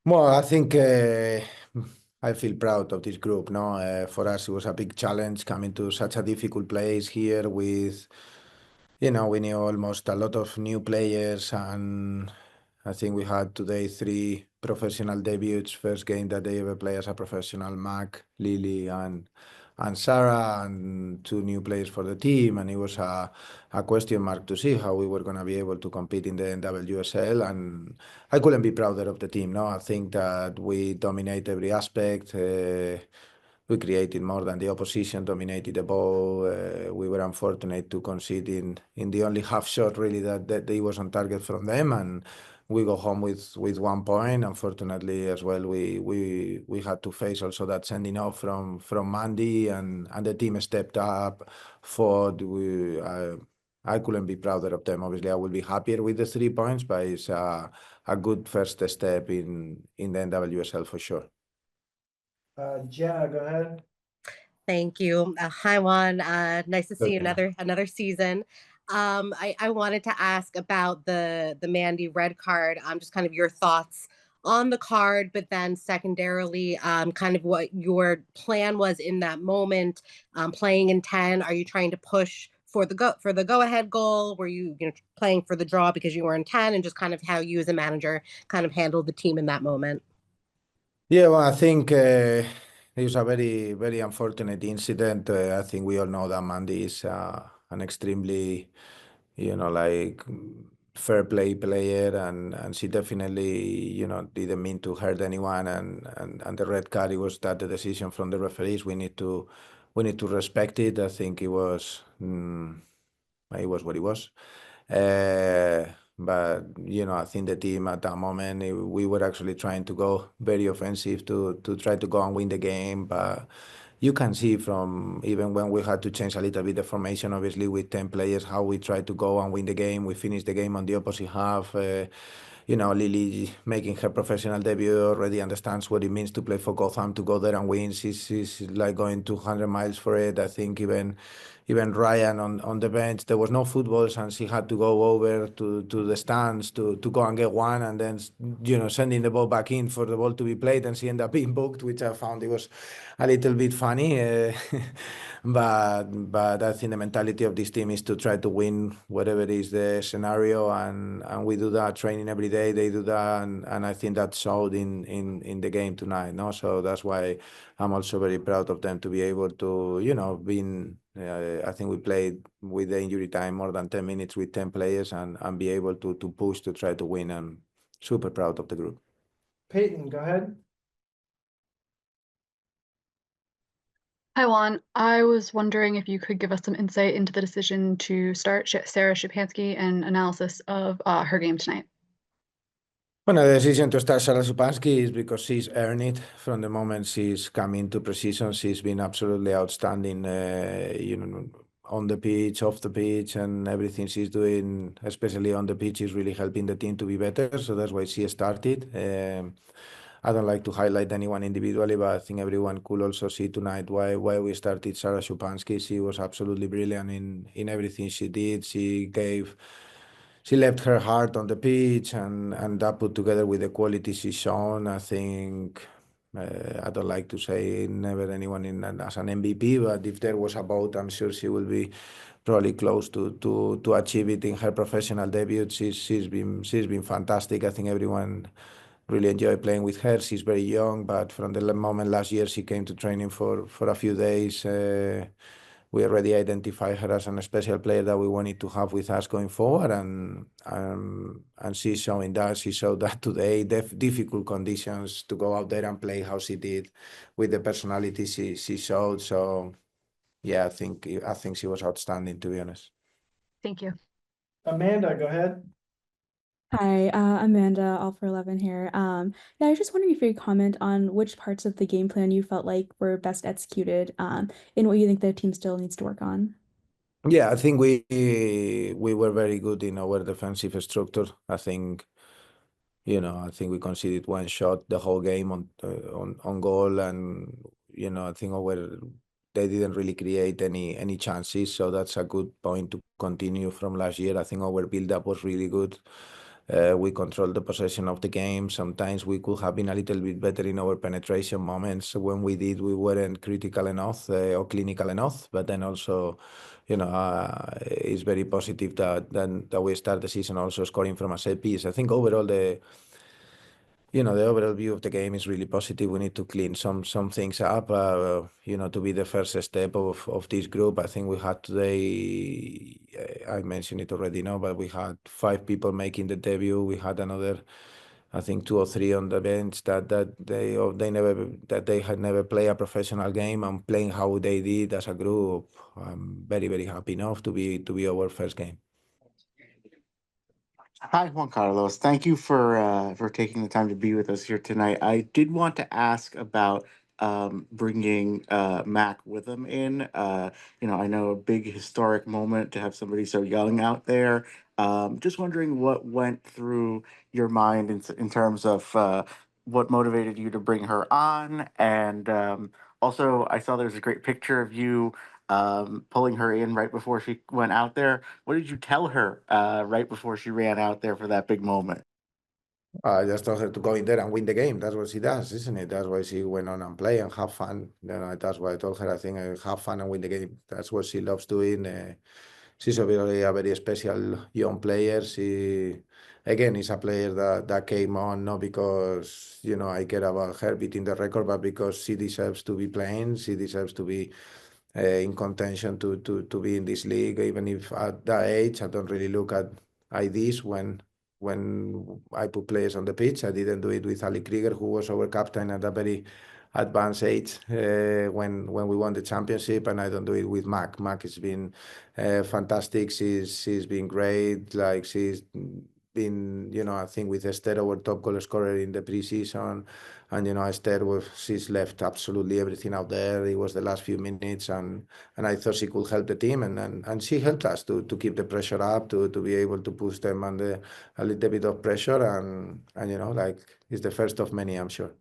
Well, I think I feel proud of this group. No, for us it was a big challenge coming to such a difficult place here with, we knew almost a lot of new players, and I think we had today three professional debuts. First game that they ever play as a professional, Mac, Lily, and Sarah, and two new players for the team. And it was a question mark to see how we were going to be able to compete in the NWSL. And I couldn't be prouder of the team. No, I think that we dominate every aspect. We created more than the opposition, dominated the ball. We were unfortunate to concede in the only half shot really that they was on target from them, and we go home with 1 point. Unfortunately, as well, we had to face also that sending off from Mandy, and the team stepped up. Fought. I couldn't be prouder of them. Obviously, I will be happier with the 3 points, but it's a good first step in the NWSL for sure. Jenna, go ahead. Thank you. Hi, Juan. Nice to see you Okay. another season. I wanted to ask about the Mandy red card. Just kind of your thoughts on the card, but then secondarily, kind of what your plan was in that moment. Playing in 10, are you trying to push for the go ahead goal? Were you playing for the draw because you were in 10, and just kind of how you as a manager kind of handled the team in that moment? Yeah, well, I think it was a very, very unfortunate incident. I think we all know that Mandy is an extremely, like fair play player, and she definitely, didn't mean to hurt anyone. And the red card, it was that the decision from the referees. We need to respect it. I think it was what it was. Uh, but I think the team at that moment, we were actually trying to go very offensive to try to go and win the game. But you can see from even when we had to change a little bit the formation, obviously with 10 players, how we tried to go and win the game. We finished the game on the opposite half. Lily making her professional debut already understands what it means to play for Gotham, to go there and win. She's like going 200 miles for it. I think even Ryan on the bench, there was no footballs, and she had to go over to the stands to go and get one, and then sending the ball back in for the ball to be played, and she ended up being booked, which I found it was a little bit funny. But I think the mentality of this team is to try to win whatever is the scenario, and we do that training every day. They do that, and I think that showed in the game tonight. No, so that's why I'm also very proud of them to be able to, being. I think we played with the injury time more than 10 minutes with 10 players, and be able to push to try to win. I'm super proud of the group. Peyton, go ahead. Hi, Juan. I was wondering if you could give us some insight into the decision to start Sarah Shapansky and analysis of her game tonight. Well, the decision to start Sarah Supansky is because she's earned it from the moment she's come into precision. She's been absolutely outstanding, on the pitch, off the pitch, and everything she's doing, especially on the pitch, is really helping the team to be better. So that's why she started. I don't like to highlight anyone individually, but I think everyone could also see tonight why we started Sarah Shupansky. She was absolutely brilliant in everything she did. She left her heart on the pitch, and that put together with the quality she's shown, I think. I don't like to say never anyone as an MVP, but if there was a vote, I'm sure she will be probably close to achieve it in her professional debut. She's been fantastic. I think everyone really enjoyed playing with her. She's very young, but from the moment last year she came to training for a few days, we already identified her as a special player that we wanted to have with us going forward, and she's showing that. She showed that today. Difficult conditions to go out there and play how she did, with the personality she showed. So yeah, I think she was outstanding, to be honest. Thank you. Amanda, go ahead. Hi, Amanda, all for 11 here. Yeah, I was just wondering if you could comment on which parts of the game plan you felt like were best executed, and what you think the team still needs to work on. Yeah, I think we were very good in our defensive structure. I think we conceded one shot the whole game on goal, and I think they didn't really create any chances, so that's a good point to continue from last year. I think our build-up was really good. We control the possession of the game. Sometimes we could have been a little bit better in our penetration moments. When we did, we weren't critical enough or clinical enough. But then also, it's very positive that we start the season also scoring from a set piece. I think overall the overall view of the game is really positive. We need to clean some things up, to be the first step of this group. I think we had today, I mentioned it already now, but we had 5 people making the debut. We had another, I think 2 or 3 on the bench that they had never played a professional game, and playing how they did as a group. I'm very, very happy enough to be our first game. Hi, Juan Carlos. Thank you for taking the time to be with us here tonight. I did want to ask about bringing Mak Whitham in. I know a big historic moment to have somebody so young out there. Just wondering what went through your mind in terms of what motivated you to bring her on, and also I saw there's a great picture of you pulling her in right before she went out there. What did you tell her right before she ran out there for that big moment? I just told her to go in there and win the game. That's what she does, isn't it? That's why she went on and play and have fun. That's what I told her. I think have fun and win the game. That's what she loves doing. She's a very special young player. She, again, is a player that came on not because I care about her beating the record, but because she deserves to be playing. She deserves to be in contention to be in this league. Even if at that age, I don't really look at IDs when I put players on the pitch. I didn't do it with Ali Krieger, who was our captain at a very advanced age when we won the championship, and I don't do it with Mak. Mak has been fantastic. She's been great. Like she's been, I think with Esther, our top goal scorer in the preseason, and Esther she's left absolutely everything out there. It was the last few minutes, and I thought she could help the team, and she helped us to keep the pressure up, to be able to push them under a little bit of pressure, and like it's the first of many, I'm sure.